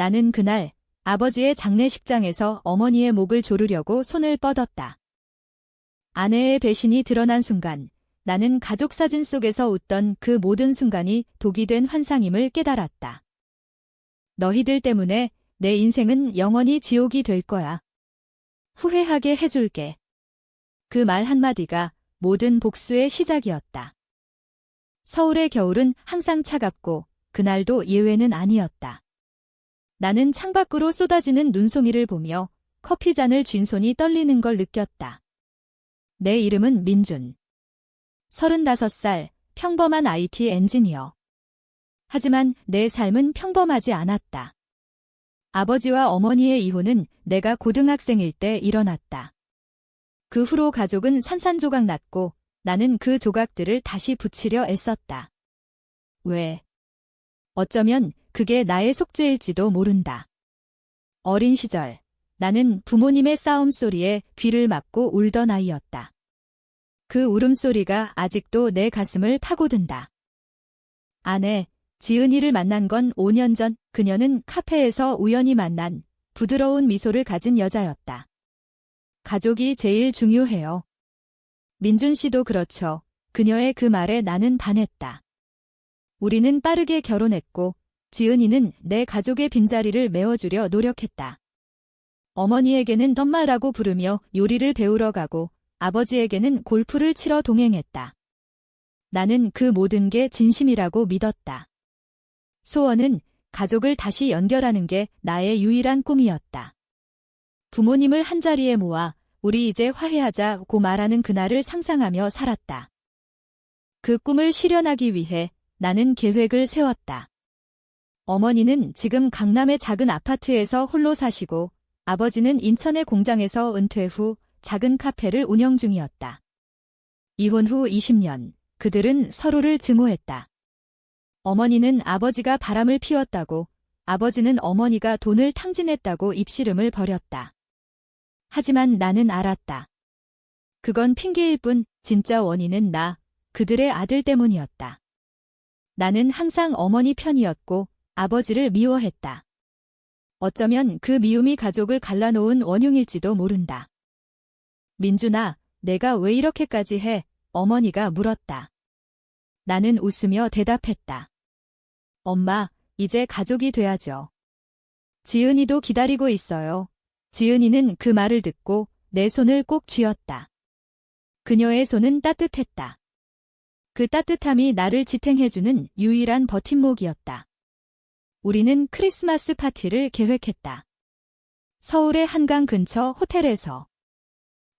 나는 그날 아버지의 장례식장에서 어머니의 목을 조르려고 손을 뻗었다. 아내의 배신이 드러난 순간 나는 가족 사진 속에서 웃던 그 모든 순간이 독이 된 환상임을 깨달았다. 너희들 때문에 내 인생은 영원히 지옥이 될 거야. 후회하게 해줄게. 그 말 한마디가 모든 복수의 시작이었다. 서울의 겨울은 항상 차갑고 그날도 예외는 아니었다. 나는 창밖으로 쏟아지는 눈송이를 보며 커피잔을 쥔 손이 떨리는 걸 느꼈다. 내 이름은 민준. 35살, 평범한 IT 엔지니어. 하지만 내 삶은 평범하지 않았다. 아버지와 어머니의 이혼은 내가 고등학생일 때 일어났다. 그 후로 가족은 산산조각 났고 나는 그 조각들을 다시 붙이려 애썼다. 왜? 어쩌면 그게 나의 속죄일지도 모른다. 어린 시절, 나는 부모님의 싸움소리에 귀를 막고 울던 아이였다. 그 울음소리가 아직도 내 가슴을 파고든다. 아내, 지은이를 만난 건 5년 전. 그녀는 카페에서 우연히 만난 부드러운 미소를 가진 여자였다. 가족이 제일 중요해요. 민준 씨도 그렇죠. 그녀의 그 말에 나는 반했다. 우리는 빠르게 결혼했고 지은이는 내 가족의 빈자리를 메워주려 노력했다. 어머니에게는 덤마라고 부르며 요리를 배우러 가고 아버지에게는 골프를 치러 동행했다. 나는 그 모든 게 진심이라고 믿었다. 소원은 가족을 다시 연결하는 게 나의 유일한 꿈이었다. 부모님을 한자리에 모아 우리 이제 화해하자고 말하는 그날을 상상하며 살았다. 그 꿈을 실현하기 위해 나는 계획을 세웠다. 어머니는 지금 강남의 작은 아파트에서 홀로 사시고 아버지는 인천의 공장에서 은퇴 후 작은 카페를 운영 중이었다. 이혼 후 20년, 그들은 서로를 증오했다. 어머니는 아버지가 바람을 피웠다고, 아버지는 어머니가 돈을 탕진했다고 입씨름을 벌였다. 하지만 나는 알았다. 그건 핑계일 뿐 진짜 원인은 그들의 아들 때문이었다. 나는 항상 어머니 편이었고 아버지를 미워했다. 어쩌면 그 미움이 가족을 갈라놓은 원흉일지도 모른다. 민준아, 내가 왜 이렇게까지 해? 어머니가 물었다. 나는 웃으며 대답했다. 엄마, 이제 가족이 돼야죠. 지은이도 기다리고 있어요. 지은이는 그 말을 듣고 내 손을 꼭 쥐었다. 그녀의 손은 따뜻했다. 그 따뜻함이 나를 지탱해주는 유일한 버팀목이었다. 우리는 크리스마스 파티를 계획했다. 서울의 한강 근처 호텔에서.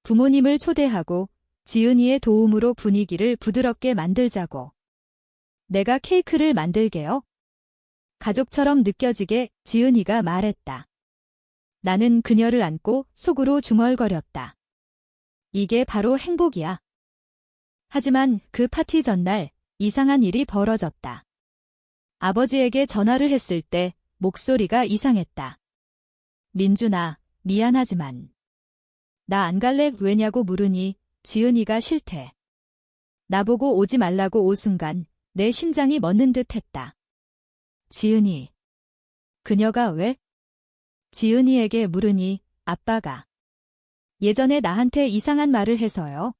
부모님을 초대하고 지은이의 도움으로 분위기를 부드럽게 만들자고. 내가 케이크를 만들게요. 가족처럼 느껴지게 지은이가 말했다. 나는 그녀를 안고 속으로 중얼거렸다. 이게 바로 행복이야. 하지만 그 파티 전날 이상한 일이 벌어졌다. 아버지에게 전화를 했을 때 목소리가 이상했다. 민준아, 미안하지만. 나 안 갈래? 왜냐고 물으니 지은이가 싫대. 나보고 오지 말라고 오 순간 내 심장이 멎는 듯 했다. 지은이. 그녀가 왜? 지은이에게 물으니 아빠가. 예전에 나한테 이상한 말을 해서요.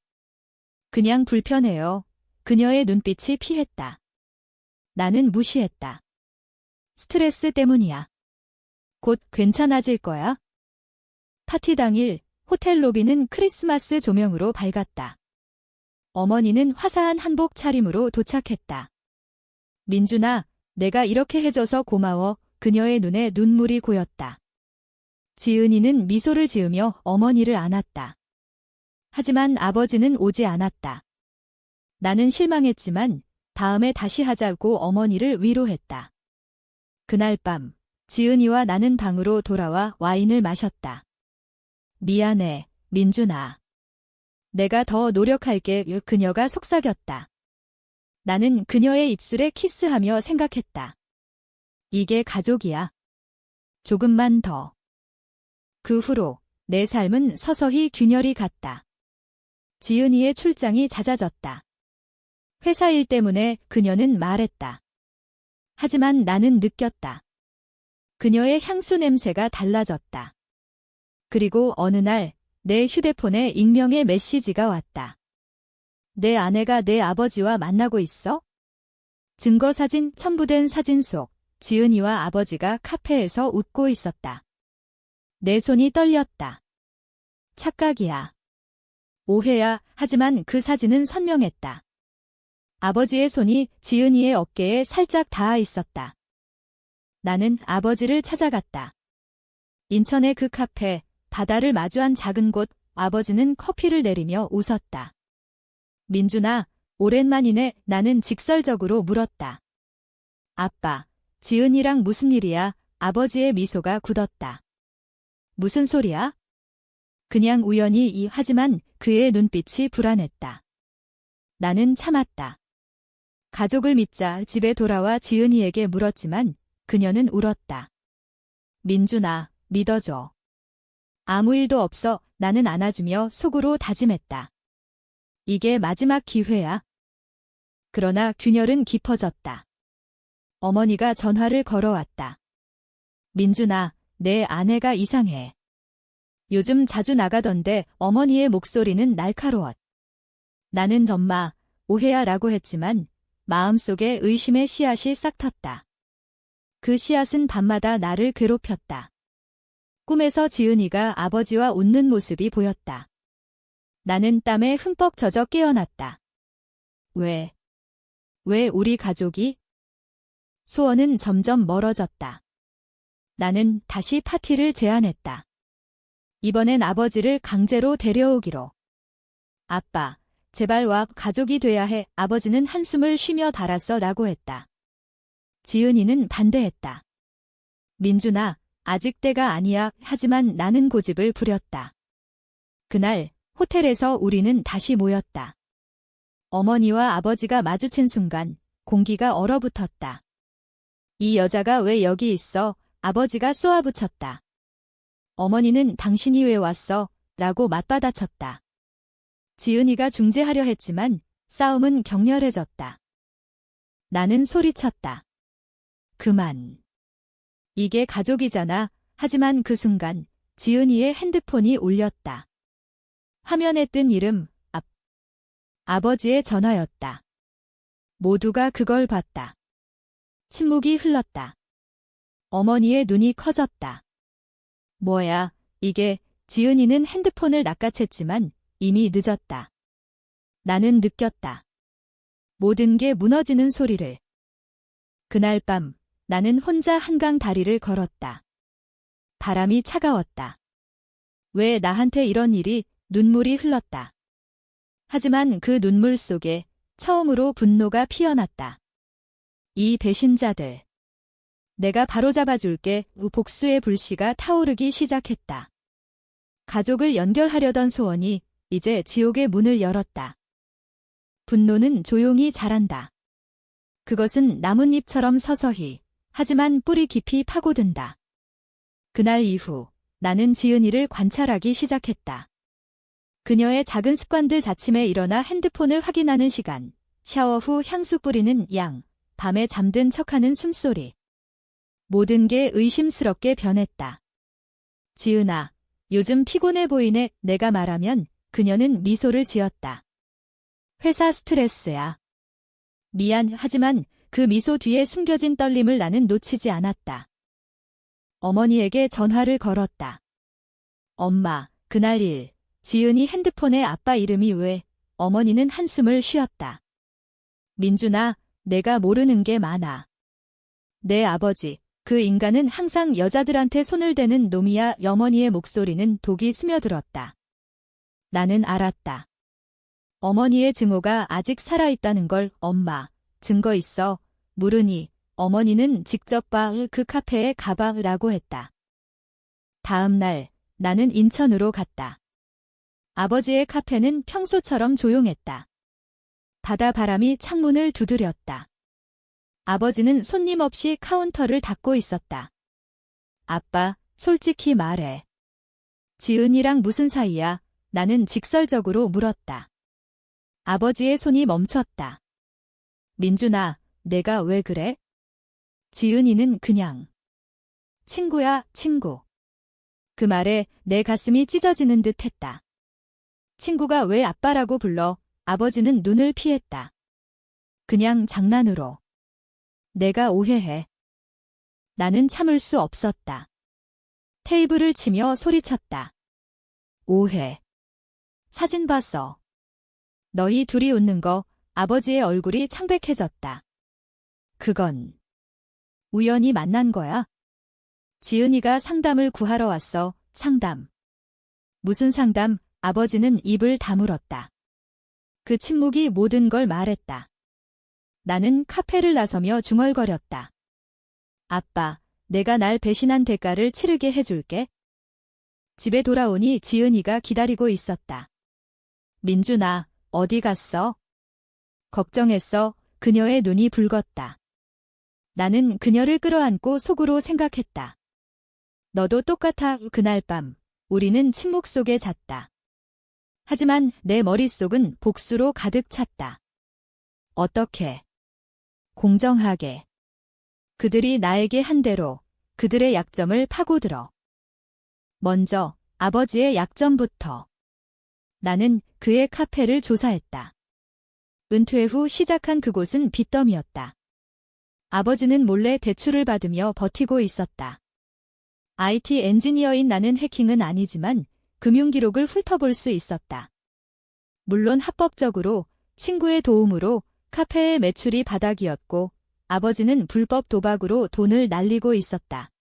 그냥 불편해요. 그녀의 눈빛이 피했다. 나는 무시했다. 스트레스 때문이야. 곧 괜찮아질 거야. 파티 당일 호텔 로비는 크리스마스 조명으로 밝았다. 어머니는 화사한 한복 차림으로 도착했다. 민준아, 내가 이렇게 해줘서 고마워. 그녀의 눈에 눈물이 고였다. 지은이는 미소를 지으며 어머니를 안았다. 하지만 아버지는 오지 않았다. 나는 실망했지만 다음에 다시 하자고 어머니를 위로했다. 그날 밤, 지은이와 나는 방으로 돌아와 와인을 마셨다. 미안해, 민준아. 내가 더 노력할게. 그녀가 속삭였다. 나는 그녀의 입술에 키스하며 생각했다. 이게 가족이야. 조금만 더. 그 후로 내 삶은 서서히 균열이 갔다. 지은이의 출장이 잦아졌다. 회사 일 때문에 그녀는 말했다. 하지만 나는 느꼈다. 그녀의 향수 냄새가 달라졌다. 그리고 어느 날 내 휴대폰에 익명의 메시지가 왔다. 내 아내가 내 아버지와 만나고 있어? 증거사진 첨부된 사진 속 지은이와 아버지가 카페에서 웃고 있었다. 내 손이 떨렸다. 착각이야. 오해야. 하지만 그 사진은 선명했다. 아버지의 손이 지은이의 어깨에 살짝 닿아 있었다. 나는 아버지를 찾아갔다. 인천의 그 카페, 바다를 마주한 작은 곳, 아버지는 커피를 내리며 웃었다. 민준아, 오랜만이네. 나는 직설적으로 물었다. 아빠, 지은이랑 무슨 일이야? 아버지의 미소가 굳었다. 무슨 소리야? 그냥 우연히 하지만 그의 눈빛이 불안했다. 나는 참았다. 가족을 믿자. 집에 돌아와 지은이에게 물었지만 그녀는 울었다. 민준아, 믿어줘. 아무 일도 없어. 나는 안아주며 속으로 다짐했다. 이게 마지막 기회야. 그러나 균열은 깊어졌다. 어머니가 전화를 걸어왔다. 민준아, 내 아내가 이상해. 요즘 자주 나가던데. 어머니의 목소리는 날카로웠. 나는 전마, 오해야 라고 했지만 마음속에 의심의 씨앗이 싹 텄다. 그 씨앗은 밤마다 나를 괴롭혔다. 꿈에서 지은이가 아버지와 웃는 모습이 보였다. 나는 땀에 흠뻑 젖어 깨어났다. 왜 우리 가족이? 소원은 점점 멀어졌다. 나는 다시 파티를 제안했다. 이번엔 아버지를 강제로 데려오기로. 아빠, 제발 와. 가족이 돼야 해. 아버지는 한숨을 쉬며 달았어 라고 했다. 지은이는 반대했다. 민준아, 아직 때가 아니야. 하지만 나는 고집을 부렸다. 그날 호텔에서 우리는 다시 모였다. 어머니와 아버지가 마주친 순간 공기가 얼어붙었다. 이 여자가 왜 여기 있어? 아버지가 쏘아붙였다. 어머니는 당신이 왜 왔어? 라고 맞받아쳤다. 지은이가 중재하려 했지만 싸움은 격렬해졌다. 나는 소리쳤다. 그만. 이게 가족이잖아. 하지만 그 순간 지은이의 핸드폰이 울렸다. 화면에 뜬 이름, 아버지의 전화였다. 모두가 그걸 봤다. 침묵이 흘렀다. 어머니의 눈이 커졌다. 뭐야, 이게? 지은이는 핸드폰을 낚아챘지만 이미 늦었다. 나는 느꼈다. 모든 게 무너지는 소리를. 그날 밤 나는 혼자 한강 다리를 걸었다. 바람이 차가웠다. 왜 나한테 이런 일이? 눈물이 흘렀다. 하지만 그 눈물 속에 처음으로 분노가 피어났다. 이 배신자들. 내가 바로잡아줄게. 복수의 불씨가 타오르기 시작했다. 가족을 연결하려던 소원이 이제 지옥의 문을 열었다. 분노는 조용히 자란다. 그것은 나뭇잎처럼 서서히, 하지만 뿌리 깊이 파고든다. 그날 이후 나는 지은이를 관찰하기 시작했다. 그녀의 작은 습관들, 자침에 일어나 핸드폰을 확인하는 시간, 샤워 후 향수 뿌리는 양, 밤에 잠든 척하는 숨소리. 모든 게 의심스럽게 변했다. 지은아, 요즘 피곤해 보이네. 내가 말하면 그녀는 미소를 지었다. 회사 스트레스야. 미안. 하지만 그 미소 뒤에 숨겨진 떨림을 나는 놓치지 않았다. 어머니에게 전화를 걸었다. 엄마, 그날 일. 지은이 핸드폰에 아빠 이름이 왜? 어머니는 한숨을 쉬었다. 민준아, 내가 모르는 게 많아. 내 아버지, 그 인간은 항상 여자들한테 손을 대는 놈이야. 어머니의 목소리는 독이 스며들었다. 나는 알았다. 어머니의 증오가 아직 살아있다는 걸. 엄마, 증거 있어? 물으니 어머니는 직접 봐. 그 카페에 가봐 라고 했다. 다음 날 나는 인천으로 갔다. 아버지의 카페는 평소처럼 조용했다. 바다 바람이 창문을 두드렸다. 아버지는 손님 없이 카운터를 닫고 있었다. 아빠, 솔직히 말해. 지은이랑 무슨 사이야? 나는 직설적으로 물었다. 아버지의 손이 멈췄다. 민준아, 내가 왜 그래? 지은이는 그냥. 친구야, 친구. 그 말에 내 가슴이 찢어지는 듯 했다. 친구가 왜 아빠라고 불러? 아버지는 눈을 피했다. 그냥 장난으로. 내가 오해해. 나는 참을 수 없었다. 테이블을 치며 소리쳤다. 오해. 사진 봤어. 너희 둘이 웃는 거. 아버지의 얼굴이 창백해졌다. 그건 우연히 만난 거야? 지은이가 상담을 구하러 왔어. 상담. 무슨 상담? 아버지는 입을 다물었다. 그 침묵이 모든 걸 말했다. 나는 카페를 나서며 중얼거렸다. 아빠, 내가 날 배신한 대가를 치르게 해줄게. 집에 돌아오니 지은이가 기다리고 있었다. 민준아, 어디 갔어? 걱정했어. 그녀의 눈이 붉었다. 나는 그녀를 끌어안고 속으로 생각했다. 너도 똑같아. 그날 밤, 우리는 침묵 속에 잤다. 하지만 내 머릿속은 복수로 가득 찼다. 어떻게? 공정하게. 그들이 나에게 한 대로 그들의 약점을 파고들어. 먼저 아버지의 약점부터. 나는 그의 카페를 조사했다. 은퇴 후 시작한 그곳은 빚더미였다. 아버지는 몰래 대출을 받으며 버티고 있었다. IT 엔지니어인 나는 해킹은 아니지만 금융기록을 훑어볼 수 있었다. 물론 합법적으로 친구의 도움으로 카페의 매출이 바닥이었고 아버지는 불법 도박으로 돈을 날리고 있었다.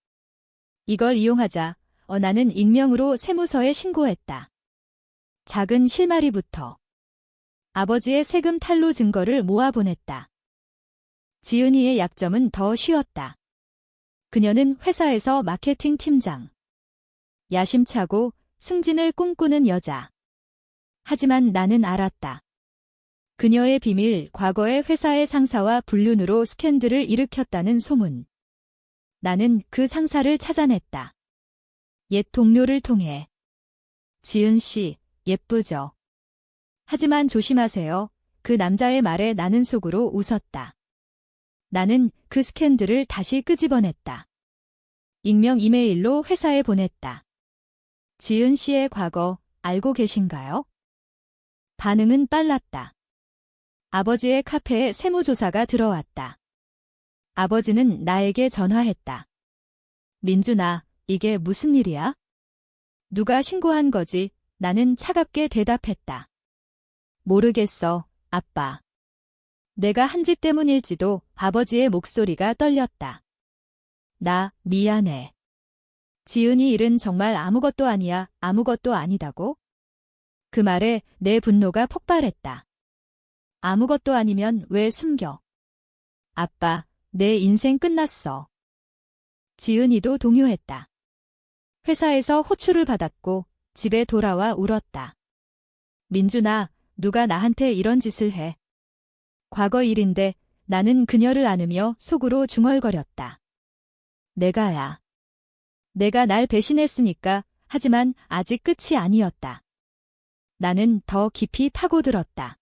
이걸 이용하자 나는 익명으로 세무서에 신고했다. 작은 실마리부터. 아버지의 세금 탈루 증거를 모아보냈다. 지은이의 약점은 더 쉬웠다. 그녀는 회사에서 마케팅 팀장. 야심차고 승진을 꿈꾸는 여자. 하지만 나는 알았다. 그녀의 비밀, 과거의 회사의 상사와 불륜으로 스캔들을 일으켰다는 소문. 나는 그 상사를 찾아냈다. 옛 동료를 통해. 지은 씨, 예쁘죠? 하지만 조심하세요. 그 남자의 말에 나는 속으로 웃었다. 나는 그 스캔들을 다시 끄집어냈다. 익명 이메일로 회사에 보냈다. 지은 씨의 과거 알고 계신가요? 반응은 빨랐다. 아버지의 카페에 세무조사가 들어왔다. 아버지는 나에게 전화했다. 민준아, 이게 무슨 일이야? 누가 신고한 거지? 나는 차갑게 대답했다. 모르겠어, 아빠. 내가 한 짓 때문일지도. 아버지의 목소리가 떨렸다. 나 미안해. 지은이 일은 정말 아무것도 아니야. 아무것도 아니다고? 그 말에 내 분노가 폭발했다. 아무것도 아니면 왜 숨겨? 아빠, 내 인생 끝났어. 지은이도 동요했다. 회사에서 호출을 받았고 집에 돌아와 울었다. 민준아, 누가 나한테 이런 짓을 해. 과거 일인데 나는 그녀를 안으며 속으로 중얼거렸다. 내가야. 내가 날 배신했으니까. 하지만 아직 끝이 아니었다. 나는 더 깊이 파고들었다.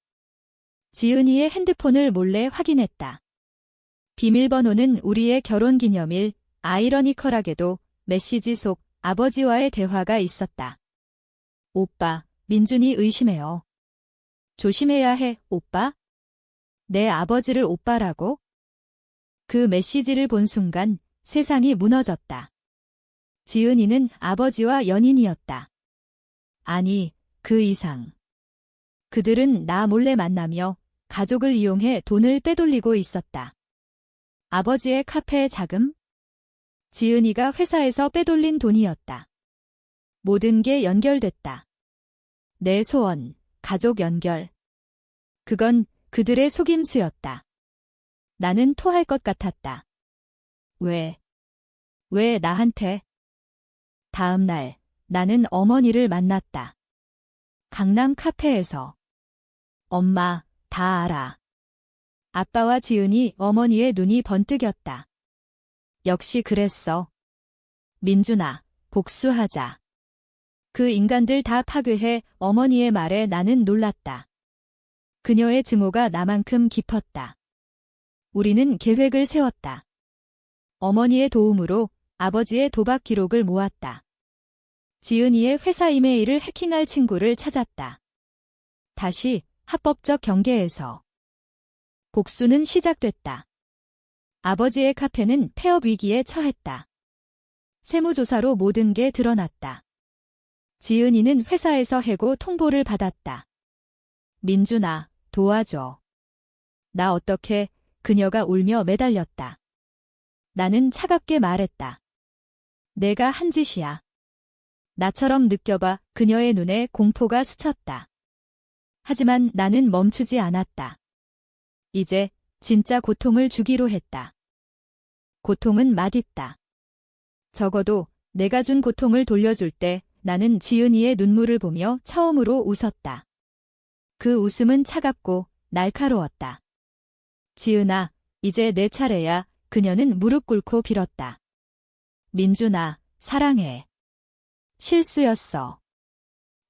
지은이의 핸드폰을 몰래 확인했다. 비밀번호는 우리의 결혼기념일. 아이러니컬하게도 메시지 속 아버지와의 대화가 있었다. 오빠, 민준이 의심해요. 조심해야 해, 오빠. 내 아버지를 오빠라고? 그 메시지를 본 순간 세상이 무너졌다. 지은이는 아버지와 연인이었다. 아니, 그 이상. 그들은 나 몰래 만나며 가족을 이용해 돈을 빼돌리고 있었다. 아버지의 카페의 자금? 지은이가 회사에서 빼돌린 돈이었다. 모든 게 연결됐다. 내 소원, 가족 연결. 그건 그들의 속임수였다. 나는 토할 것 같았다. 왜 나한테? 다음 날, 나는 어머니를 만났다. 강남 카페에서. 엄마, 다 알아. 아빠와 지은이 어머니의 눈이 번뜩였다. 역시 그랬어. 민준아, 복수하자. 그 인간들 다 파괴해. 어머니의 말에 나는 놀랐다. 그녀의 증오가 나만큼 깊었다. 우리는 계획을 세웠다. 어머니의 도움으로 아버지의 도박 기록을 모았다. 지은이의 회사 이메일을 해킹할 친구를 찾았다. 다시 합법적 경계에서 복수는 시작됐다. 아버지의 카페는 폐업 위기에 처했다. 세무조사로 모든 게 드러났다. 지은이는 회사에서 해고 통보를 받았다. 민준아, 도와줘. 나 어떻게? 그녀가 울며 매달렸다. 나는 차갑게 말했다. 내가 한 짓이야. 나처럼 느껴봐. 그녀의 눈에 공포가 스쳤다. 하지만 나는 멈추지 않았다. 이제 진짜 고통을 주기로 했다. 고통은 맛있다. 적어도 내가 준 고통을 돌려줄 때 나는 지은이의 눈물을 보며 처음으로 웃었다. 그 웃음은 차갑고 날카로웠다. 지은아, 이제 내 차례야. 그녀는 무릎 꿇고 빌었다. 민준아, 사랑해. 실수였어.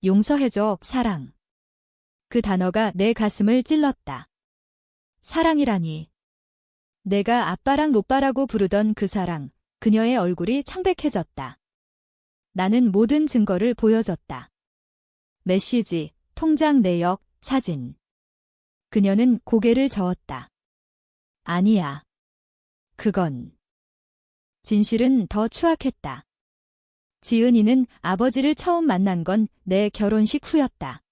용서해줘, 사랑. 그 단어가 내 가슴을 찔렀다. 사랑이라니. 내가 아빠랑 오빠라고 부르던 그 사랑, 그녀의 얼굴이 창백해졌다. 나는 모든 증거를 보여줬다. 메시지, 통장 내역, 사진. 그녀는 고개를 저었다. 아니야. 그건. 진실은 더 추악했다. 지은이는 아버지를 처음 만난 건 내 결혼식 후였다.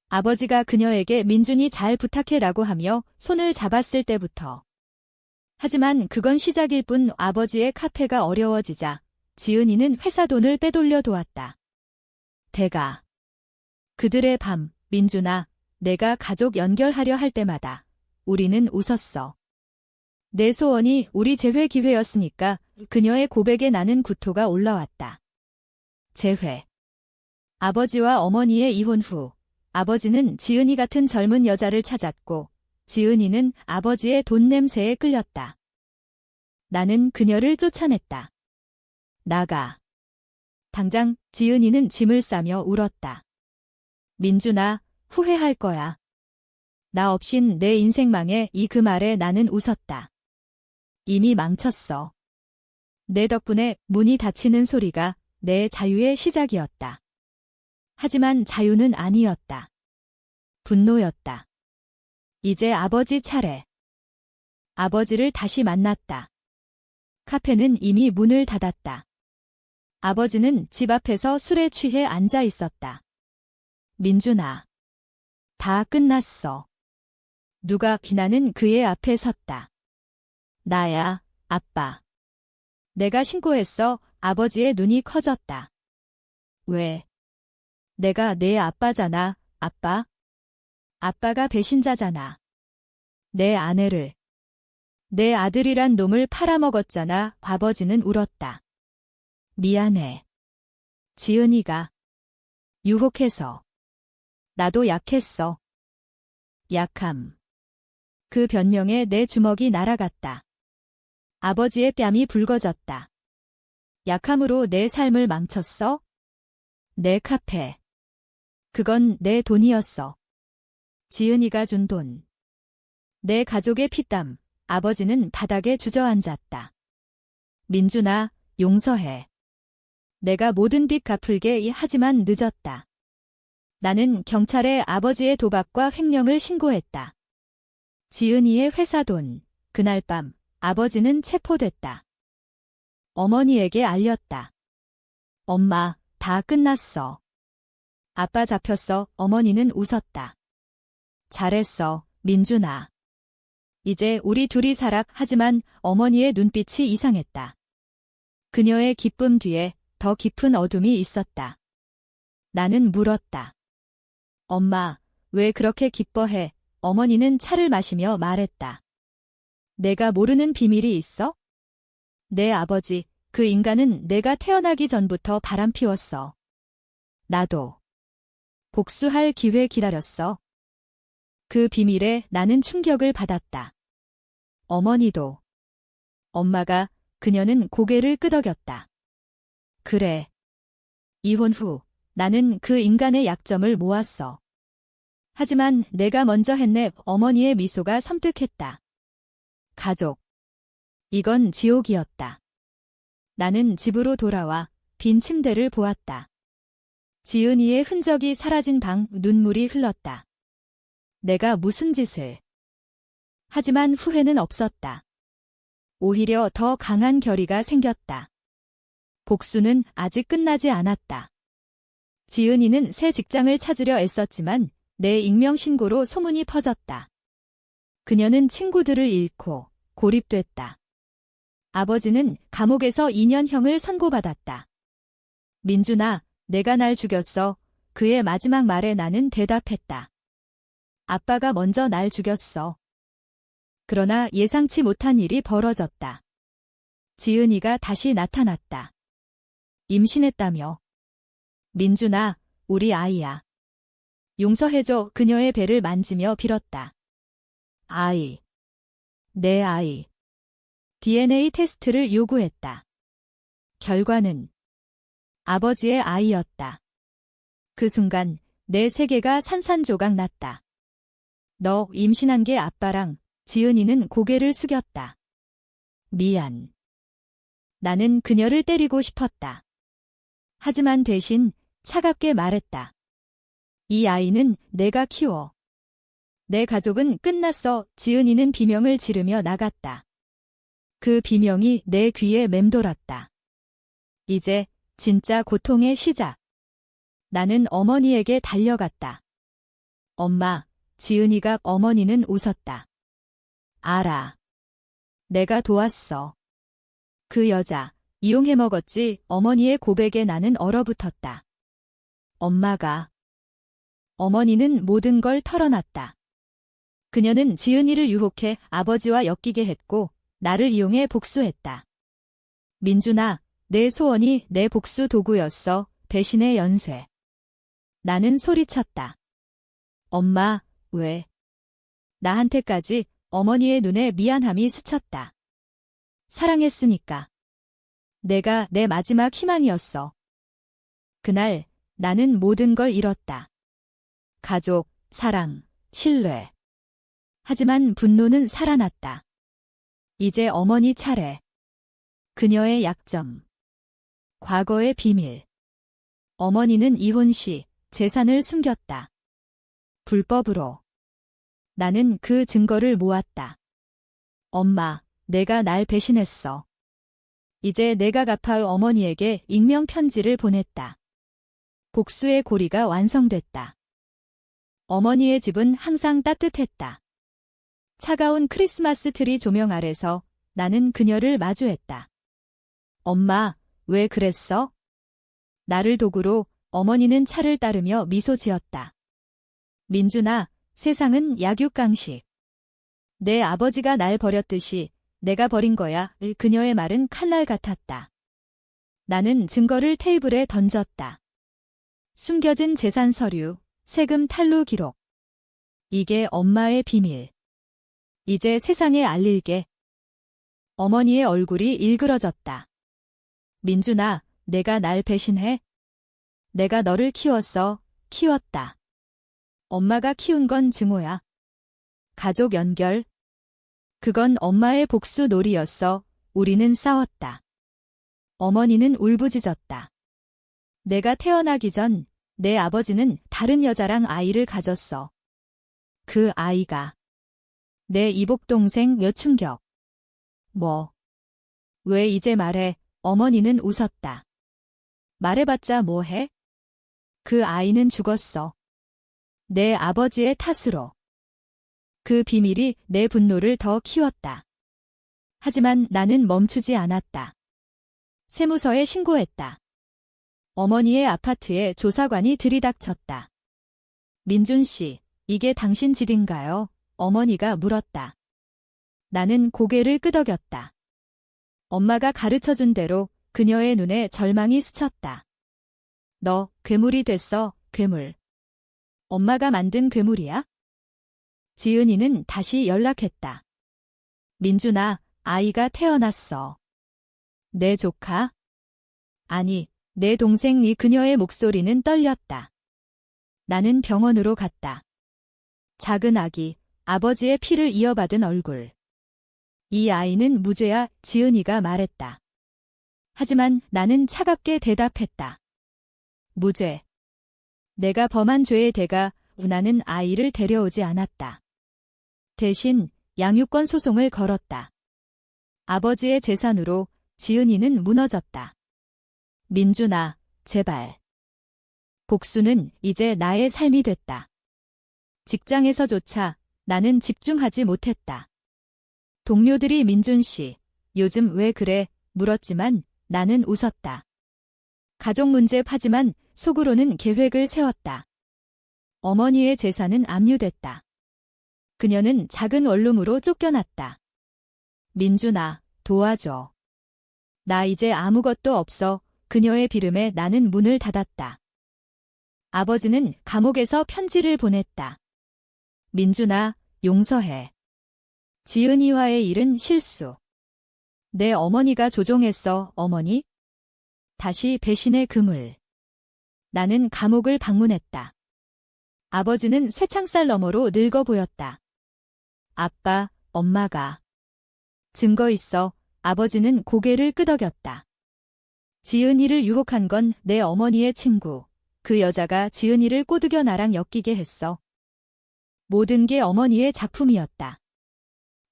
아버지가 그녀에게 민준이 잘 부탁해라고 하며 손을 잡았을 때부터. 하지만 그건 시작일 뿐. 아버지의 카페가 어려워지자 지은이는 회사 돈을 빼돌려 도왔다. 대가. 그들의 밤, 민준아, 내가 가족 연결하려 할 때마다 우리는 웃었어. 내 소원이 우리 재회 기회였으니까. 그녀의 고백에 나는 구토가 올라왔다. 재회. 아버지와 어머니의 이혼 후 아버지는 지은이 같은 젊은 여자를 찾았고 지은이는 아버지의 돈 냄새에 끌렸다. 나는 그녀를 쫓아냈다. 나가. 당장. 지은이는 짐을 싸며 울었다. 민준아, 후회할 거야. 나 없인 내 인생 망해. 그 말에 나는 웃었다. 이미 망쳤어. 내 덕분에 문이 닫히는 소리가 내 자유의 시작이었다. 하지만 자유는 아니었다. 분노였다. 이제 아버지 차례. 아버지를 다시 만났다. 카페는 이미 문을 닫았다. 아버지는 집 앞에서 술에 취해 앉아 있었다. 민준아. 다 끝났어. 누가? 나는 그의 앞에 섰다. 나야, 아빠. 내가 신고했어. 아버지의 눈이 커졌다. 왜? 내가 내 아빠잖아, 아빠. 아빠가 배신자잖아. 내 아내를. 내 아들이란 놈을 팔아먹었잖아. 아버지는 울었다. 미안해. 지은이가. 유혹해서. 나도 약했어. 약함. 그 변명에 내 주먹이 날아갔다. 아버지의 뺨이 붉어졌다. 약함으로 내 삶을 망쳤어? 내 카페. 그건 내 돈이었어. 지은이가 준 돈. 내 가족의 피땀. 아버지는 바닥에 주저앉았다. 민준아, 용서해. 내가 모든 빚 갚을게. 하지만 늦었다. 나는 경찰에 아버지의 도박과 횡령을 신고했다. 지은이의 회사 돈. 그날 밤 아버지는 체포됐다. 어머니에게 알렸다. 엄마, 다 끝났어. 아빠 잡혔어. 어머니는 웃었다. 잘했어, 민준아. 이제 우리 둘이 살아. 하지만 어머니의 눈빛이 이상했다. 그녀의 기쁨 뒤에 더 깊은 어둠이 있었다. 나는 물었다. 엄마, 왜 그렇게 기뻐해? 어머니는 차를 마시며 말했다. 내가 모르는 비밀이 있어? 내 아버지, 그 인간은 내가 태어나기 전부터 바람피웠어. 나도. 복수할 기회 기다렸어. 그 비밀에 나는 충격을 받았다. 어머니도. 엄마가. 그녀는 고개를 끄덕였다. 그래. 이혼 후 나는 그 인간의 약점을 모았어. 하지만 내가 먼저 했네. 어머니의 미소가 섬뜩했다. 가족. 이건 지옥이었다. 나는 집으로 돌아와 빈 침대를 보았다. 지은이의 흔적이 사라진 방, 눈물이 흘렀다. 내가 무슨 짓을. 하지만 후회는 없었다. 오히려 더 강한 결의가 생겼다. 복수는 아직 끝나지 않았다. 지은이는 새 직장을 찾으려 애썼지만 내 익명신고로 소문이 퍼졌다. 그녀는 친구들을 잃고 고립됐다. 아버지는 감옥에서 2년형을 선고받았다. 민준아, 내가 날 죽였어. 그의 마지막 말에 나는 대답했다. 아빠가 먼저 날 죽였어. 그러나 예상치 못한 일이 벌어졌다. 지은이가 다시 나타났다. 임신했다며. 민준아, 우리 아이야. 용서해줘. 그녀의 배를 만지며 빌었다. 아이. 내 아이. DNA 테스트를 요구했다. 결과는 아버지의 아이였다. 그 순간 내 세계가 산산조각 났다. 너 임신한 게 아빠랑. 지은이는 고개를 숙였다. 미안. 나는 그녀를 때리고 싶었다. 하지만 대신 차갑게 말했다. 이 아이는 내가 키워. 내 가족은 끝났어. 지은이는 비명을 지르며 나갔다. 그 비명이 내 귀에 맴돌았다. 이제 진짜 고통의 시작. 나는 어머니에게 달려갔다. 엄마, 지은이가. 어머니는 웃었다. 알아. 내가 도왔어. 그 여자, 이용해 먹었지. 어머니의 고백에 나는 얼어붙었다. 엄마가. 어머니는 모든 걸 털어놨다. 그녀는 지은이를 유혹해 아버지와 엮이게 했고 나를 이용해 복수했다. 민준아, 내 소원이 내 복수 도구였어. 배신의 연쇄. 나는 소리쳤다. 엄마, 왜? 나한테까지. 어머니의 눈에 미안함이 스쳤다. 사랑했으니까. 내가 내 마지막 희망이었어. 그날 나는 모든 걸 잃었다. 가족, 사랑, 신뢰. 하지만 분노는 살아났다. 이제 어머니 차례. 그녀의 약점. 과거의 비밀. 어머니는 이혼 시 재산을 숨겼다. 불법으로. 나는 그 증거를 모았다. 엄마, 내가 날 배신했어. 이제 내가 갚아. 어머니에게 익명 편지를 보냈다. 복수의 고리가 완성됐다. 어머니의 집은 항상 따뜻했다. 차가운 크리스마스 트리 조명 아래서 나는 그녀를 마주했다. 엄마, 왜 그랬어? 나를 도구로. 어머니는 차를 따르며 미소 지었다. 민준아, 세상은 약육강식. 내 아버지가 날 버렸듯이 내가 버린 거야. 그녀의 말은 칼날 같았다. 나는 증거를 테이블에 던졌다. 숨겨진 재산 서류, 세금 탈루 기록. 이게 엄마의 비밀. 이제 세상에 알릴게. 어머니의 얼굴이 일그러졌다. 민준아, 내가 날 배신해? 내가 너를 키웠어. 키웠다. 엄마가 키운 건 증오야. 가족 연결. 그건 엄마의 복수 놀이였어. 우리는 싸웠다. 어머니는 울부짖었다. 내가 태어나기 전 내 아버지는 다른 여자랑 아이를 가졌어. 그 아이가 내 이복동생. 여충격. 뭐? 왜 이제 말해? 어머니는 웃었다. 말해봤자 뭐해? 그 아이는 죽었어. 내 아버지의 탓으로. 그 비밀이 내 분노를 더 키웠다. 하지만 나는 멈추지 않았다. 세무서에 신고했다. 어머니의 아파트에 조사관이 들이닥쳤다. 민준 씨, 이게 당신 집인가요? 어머니가 물었다. 나는 고개를 끄덕였다. 엄마가 가르쳐준 대로. 그녀의 눈에 절망이 스쳤다. 너 괴물이 됐어, 괴물. 엄마가 만든 괴물이야? 지은이는 다시 연락했다. 민준아, 아이가 태어났어. 내 조카? 아니, 내 동생이. 그녀의 목소리는 떨렸다. 나는 병원으로 갔다. 작은 아기, 아버지의 피를 이어받은 얼굴. 이 아이는 무죄야. 지은이가 말했다. 하지만 나는 차갑게 대답했다. 무죄. 내가 범한 죄의 대가 나는 아이를 데려오지 않았다. 대신 양육권 소송을 걸었다. 아버지의 재산으로 지은이는 무너졌다. 민준아, 제발. 복수는 이제 나의 삶이 됐다. 직장에서조차 나는 집중하지 못했다. 동료들이 민준 씨, 요즘 왜 그래? 물었지만 나는 웃었다. 가족 문제 파지만 속으로는 계획을 세웠다. 어머니의 재산은 압류됐다. 그녀는 작은 원룸으로 쫓겨났다. 민준아, 도와줘. 나 이제 아무것도 없어. 그녀의 비름에 나는 문을 닫았다. 아버지는 감옥에서 편지를 보냈다. 민준아, 용서해. 지은이와의 일은 실수. 내 어머니가 조종했어, 어머니. 다시 배신의 그물. 나는 감옥을 방문했다. 아버지는 쇠창살 너머로 늙어 보였다. 아빠, 엄마가. 증거 있어. 아버지는 고개를 끄덕였다. 지은이를 유혹한 건 내 어머니의 친구. 그 여자가 지은이를 꼬드겨 나랑 엮이게 했어. 모든 게 어머니의 작품이었다.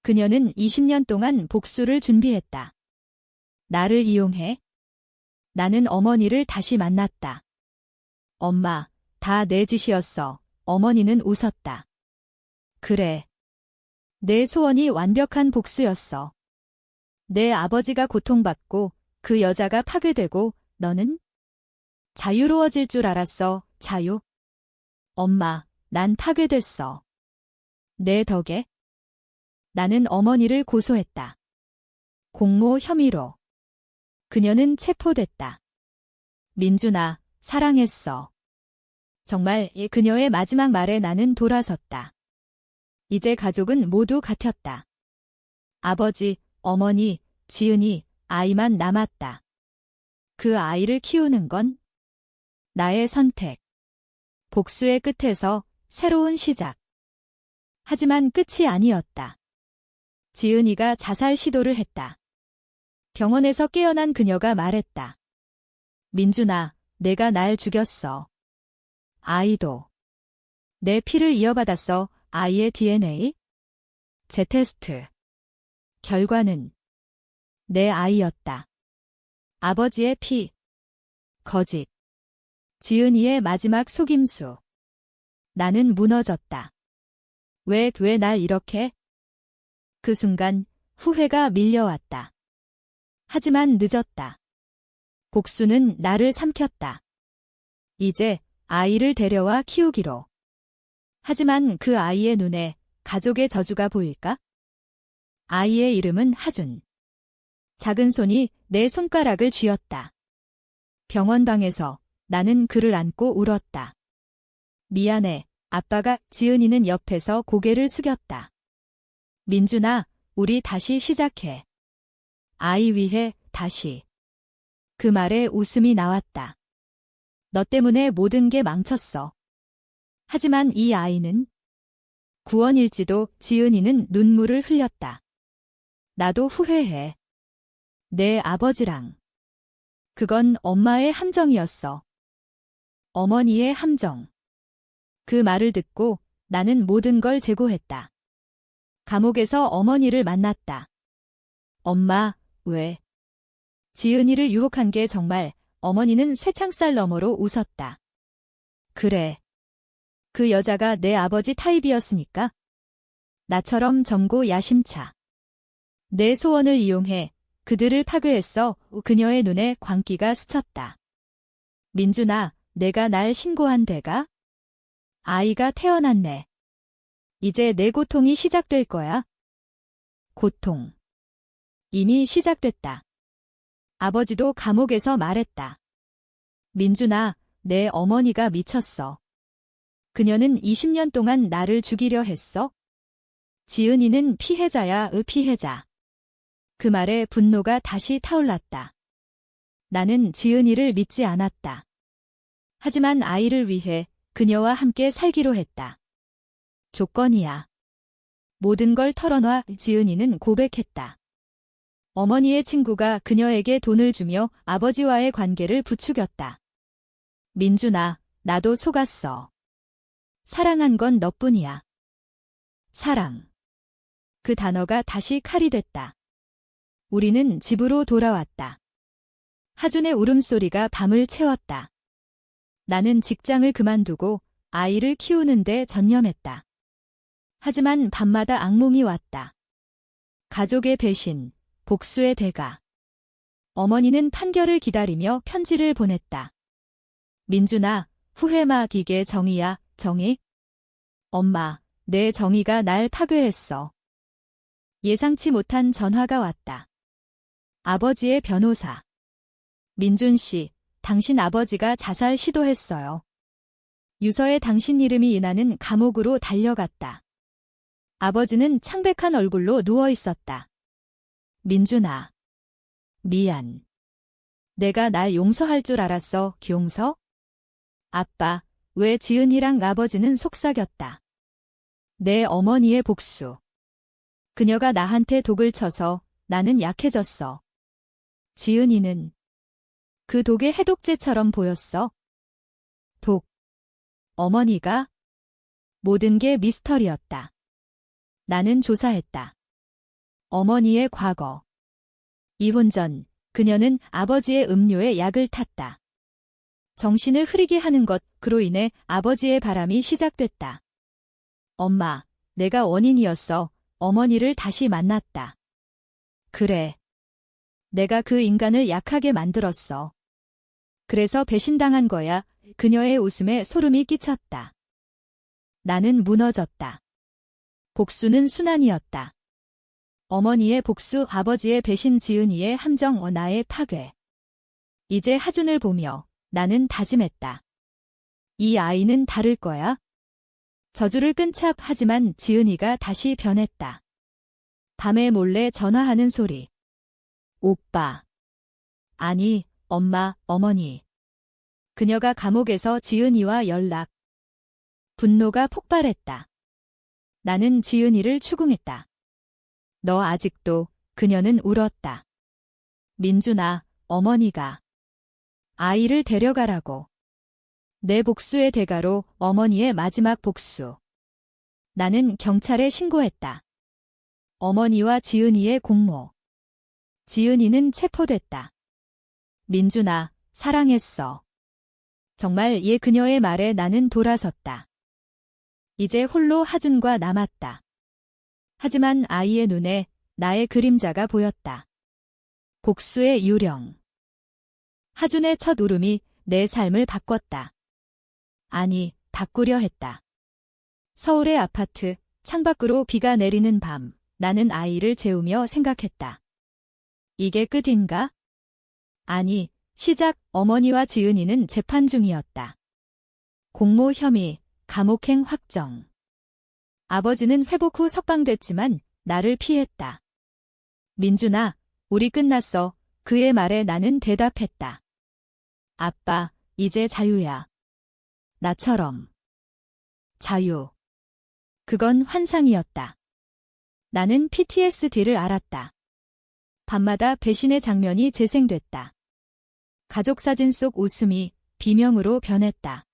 그녀는 20년 동안 복수를 준비했다. 나를 이용해. 나는 어머니를 다시 만났다. 엄마, 다 내 짓이었어. 어머니는 웃었다. 그래. 내 소원이 완벽한 복수였어. 내 아버지가 고통받고 그 여자가 파괴되고 너는 자유로워질 줄 알았어. 자유. 엄마, 난 파괴됐어. 내 덕에. 나는 어머니를 고소했다. 공모 혐의로. 그녀는 체포됐다. 민준아, 사랑했어. 정말 그녀의 마지막 말에 나는 돌아섰다. 이제 가족은 모두 같았다. 아버지, 어머니, 지은이, 아이만 남았다. 그 아이를 키우는 건 나의 선택. 복수의 끝에서 새로운 시작. 하지만 끝이 아니었다. 지은이가 자살 시도를 했다. 병원에서 깨어난 그녀가 말했다. 민준아, 내가 날 죽였어. 아이도. 내 피를 이어받았어. 아이의 DNA. 재테스트. 결과는 내 아이였다. 아버지의 피. 거짓. 지은이의 마지막 속임수. 나는 무너졌다. 왜 날 이렇게? 그 순간 후회가 밀려왔다. 하지만 늦었다. 복수는 나를 삼켰다. 이제 아이를 데려와 키우기로. 하지만 그 아이의 눈에 가족의 저주가 보일까? 아이의 이름은 하준. 작은 손이 내 손가락을 쥐었다. 병원방에서 나는 그를 안고 울었다. 미안해. 아빠가. 지은이는 옆에서 고개를 숙였다. 민준아, 우리 다시 시작해. 아이 위해 다시. 그 말에 웃음이 나왔다. 너 때문에 모든 게 망쳤어. 하지만 이 아이는 구원일지도. 지은이는 눈물을 흘렸다. 나도 후회해. 내 아버지랑. 그건 엄마의 함정이었어. 어머니의 함정. 그 말을 듣고 나는 모든 걸 재고했다. 감옥에서 어머니를 만났다. 엄마, 왜? 지은이를 유혹한 게 정말. 어머니는 쇠창살 너머로 웃었다. 그래. 그 여자가 내 아버지 타입이었으니까. 나처럼 젊고 야심차. 내 소원을 이용해 그들을 파괴했어. 그녀의 눈에 광기가 스쳤다. 민준아, 내가 날 신고한 대가? 아이가 태어났네. 이제 내 고통이 시작될 거야. 고통. 이미 시작됐다. 아버지도 감옥에서 말했다. 민준아, 내 어머니가 미쳤어. 그녀는 20년 동안 나를 죽이려 했어. 지은이는 피해자야, 피해자. 그 말에 분노가 다시 타올랐다. 나는 지은이를 믿지 않았다. 하지만 아이를 위해 그녀와 함께 살기로 했다. 조건이야. 모든 걸 털어놔. 지은이는 고백했다. 어머니의 친구가 그녀에게 돈을 주며 아버지와의 관계를 부추겼다. 민준아, 나도 속았어. 사랑한 건 너뿐이야. 사랑. 그 단어가 다시 칼이 됐다. 우리는 집으로 돌아왔다. 하준의 울음소리가 밤을 채웠다. 나는 직장을 그만두고 아이를 키우는데 전념했다. 하지만 밤마다 악몽이 왔다. 가족의 배신, 복수의 대가. 어머니는 판결을 기다리며 편지를 보냈다. 민준아, 후회마 기계 정의야, 정의? 엄마, 내 정의가 날 파괴했어. 예상치 못한 전화가 왔다. 아버지의 변호사. 민준 씨, 당신 아버지가 자살 시도했어요. 유서에 당신 이름이 인하는 감옥으로 달려갔다. 아버지는 창백한 얼굴로 누워 있었다. 민준아. 미안. 내가 날 용서할 줄 알았어, 용서? 아빠, 왜 지은이랑 아버지는 속삭였다. 내 어머니의 복수. 그녀가 나한테 독을 쳐서 나는 약해졌어. 지은이는 그 독의 해독제처럼 보였어. 독. 어머니가? 모든 게 미스터리였다. 나는 조사했다. 어머니의 과거. 이혼 전 그녀는 아버지의 음료에 약을 탔다. 정신을 흐리게 하는 것으로 인해 아버지의 바람이 시작됐다. 엄마, 내가 원인이었어. 어머니를 다시 만났다. 그래. 내가 그 인간을 약하게 만들었어. 그래서 배신당한 거야. 그녀의 웃음에 소름이 끼쳤다. 나는 무너졌다. 복수는 순환이었다. 어머니의 복수, 아버지의 배신, 지은이의 함정, 나의 파괴. 이제 하준을 보며 나는 다짐했다. 이 아이는 다를 거야. 저주를 끈차 하지만 지은이가 다시 변했다. 밤에 몰래 전화하는 소리. 오빠. 아니, 엄마, 어머니. 그녀가 감옥에서 지은이와 연락. 분노가 폭발했다. 나는 지은이를 추궁했다. 너 아직도. 그녀는 울었다. 민준아, 어머니가. 아이를 데려가라고. 내 복수의 대가로 어머니의 마지막 복수. 나는 경찰에 신고했다. 어머니와 지은이의 공모. 지은이는 체포됐다. 민준아, 사랑했어. 정말 그녀의 말에 나는 돌아섰다. 이제 홀로 하준과 남았다. 하지만 아이의 눈에 나의 그림자가 보였다. 복수의 유령. 하준의 첫 울음이 내 삶을 바꿨다. 아니, 바꾸려 했다. 서울의 아파트, 창밖으로 비가 내리는 밤, 나는 아이를 재우며 생각했다. 이게 끝인가? 아니, 시작. 어머니와 지은이는 재판 중이었다. 공모 혐의, 감옥행 확정. 아버지는 회복 후 석방됐지만 나를 피했다. 민준아, 우리 끝났어. 그의 말에 나는 대답했다. 아빠, 이제 자유야. 나처럼. 자유. 그건 환상이었다. 나는 PTSD를 알았다. 밤마다 배신의 장면이 재생됐다. 가족 사진 속 웃음이 비명으로 변했다.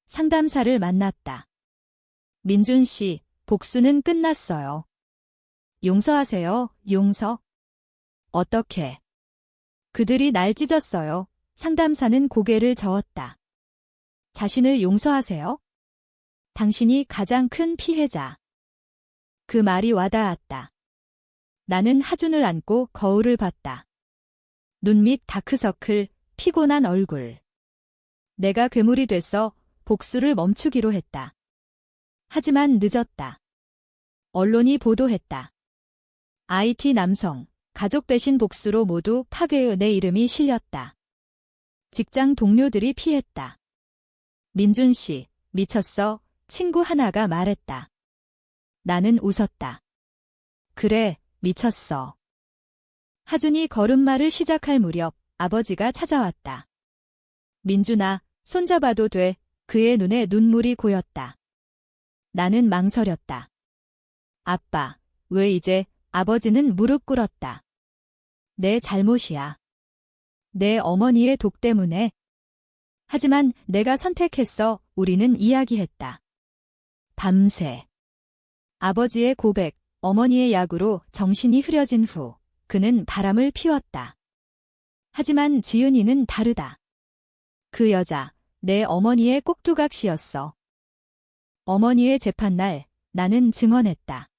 상담사를 만났다. 민준 씨, 복수는 끝났어요. 용서하세요, 용서. 어떻게? 그들이 날 찢었어요. 상담사는 고개를 저었다. 자신을 용서하세요? 당신이 가장 큰 피해자. 그 말이 와닿았다. 나는 하준을 안고 거울을 봤다. 눈 밑 다크서클, 피곤한 얼굴. 내가 괴물이 돼서 복수를 멈추기로 했다. 하지만 늦었다. 언론이 보도했다. IT 남성, 가족 배신 복수로 모두 파괴의 내 이름이 실렸다. 직장 동료들이 피했다. 민준 씨, 미쳤어. 친구 하나가 말했다. 나는 웃었다. 그래, 미쳤어. 하준이 걸음마를 시작할 무렵 아버지가 찾아왔다. 민준아, 손잡아도 돼. 그의 눈에 눈물이 고였다. 나는 망설였다. 아빠, 왜 이제? 아버지는 무릎 꿇었다. 내 잘못이야. 내 어머니의 독 때문에. 하지만 내가 선택했어. 우리는 이야기했다. 밤새. 아버지의 고백, 어머니의 약으로 정신이 흐려진 후 그는 바람을 피웠다. 하지만 지은이는 다르다. 그 여자, 내 어머니의 꼭두각시였어. 어머니의 재판날 나는 증언했다.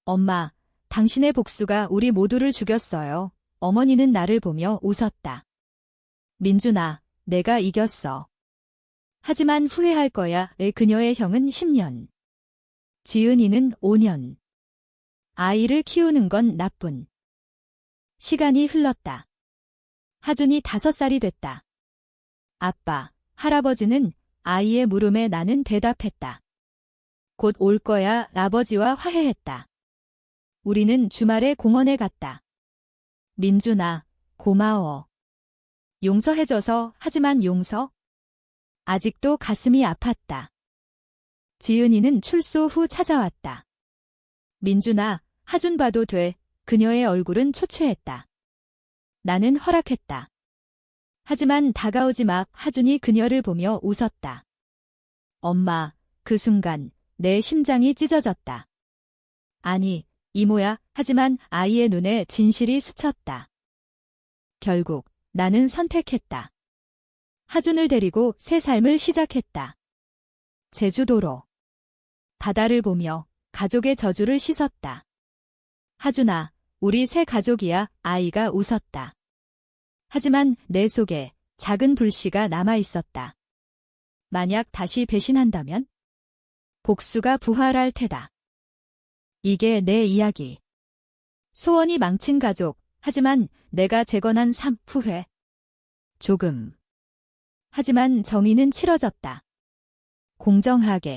엄마, 당신의 복수가 우리 모두를 죽였어요. 어머니는 나를 보며 웃었다. 민준아, 내가 이겼어. 하지만 후회할 거야. 그녀의 형은 10년. 지은이는 5년. 아이를 키우는 건 나뿐. 시간이 흘렀다. 하준이 5살이 됐다. 아빠, 할아버지는 아이의 물음에 나는 대답했다. 곧 올 거야. 아버지와 화해했다. 우리는 주말에 공원에 갔다. 민준아, 고마워. 용서해줘서. 하지만 용서? 아직도 가슴이 아팠다. 지은이는 출소 후 찾아왔다. 민준아, 하준 봐도 돼. 그녀의 얼굴은 초췌했다. 나는 허락했다. 하지만 다가오지 마. 하준이 그녀를 보며 웃었다. 엄마, 그 순간 내 심장이 찢어졌다. 아니, 이모야. 하지만 아이의 눈에 진실이 스쳤다. 결국 나는 선택했다. 하준을 데리고 새 삶을 시작했다. 제주도로. 바다를 보며 가족의 저주를 씻었다. 하준아, 우리 새 가족이야. 아이가 웃었다. 하지만 내 속에 작은 불씨가 남아 있었다. 만약 다시 배신한다면? 복수가 부활할 테다. 이게 내 이야기. 소원이 망친 가족, 하지만 내가 재건한 삶. 후회. 조금. 하지만 정의는 치러졌다. 공정하게.